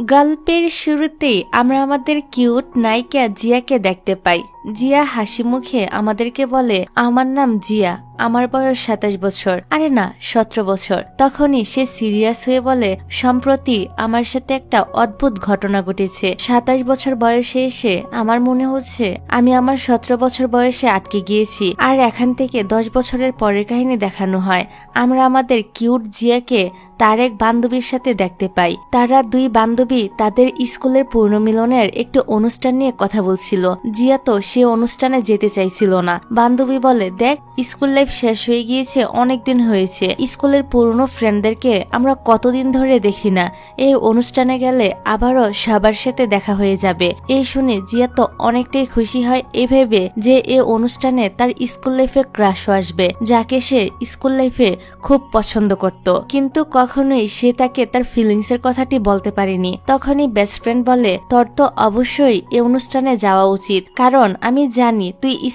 গল্পের শুরুতেই আমরা আমাদের কিউট নায়িকা জিয়াকে দেখতে পাই। জিয়া হাসি মুখে আমাদেরকে বলে, আমার নাম জিয়া, আমার বয়স 27 বছর, আরে না 17 বছর। তখনই সে সিরিয়াস হয়ে বলে, সম্প্রতি আমার সাথে একটা অদ্ভুত ঘটনা ঘটেছে। 27 বছর বয়সে এসে আমার মনে হচ্ছে আমি আমার 17 বছর বয়সে আটকে গিয়েছি। আর এখান থেকে 10 বছরের পরের কাহিনী দেখানো হয়। আমরা আমাদের কিউট জিয়াকে তার এক বান্ধবীর সাথে দেখতে পাই। তারা দুই বান্ধবী তাদের স্কুলের পুনর্মিলনের একটি অনুষ্ঠান নিয়ে কথা বলছিল। জিয়া তো সে অনুষ্ঠানে যেতে চাইছিল না। বান্ধবী বলে, দেখ স্কুল লাইফ শেষ হয়ে গিয়েছে, অনেকদিন হয়েছে। স্কুলের পুরনো ফ্রেন্ডদেরকে আমরা কতদিন ধরে দেখি না। এই অনুষ্ঠানে গেলে আবারও সবার সাথে দেখা হয়ে যাবে। এই শুনে জিয়া তো অনেকটাই খুশি হয়, এ ভেবে যে এই অনুষ্ঠানে তার স্কুল লাইফের ক্রাশও আসবে, যাকে সে স্কুল লাইফে খুব পছন্দ করত। কিন্তু কখনোই সে তাকে তার ফিলিংস এর কথাটি বলতে পারেনি। তখনই বেস্ট ফ্রেন্ড বলে, তোর তো অবশ্যই এই অনুষ্ঠানে যাওয়া উচিত, কারণ আমি জানি তুই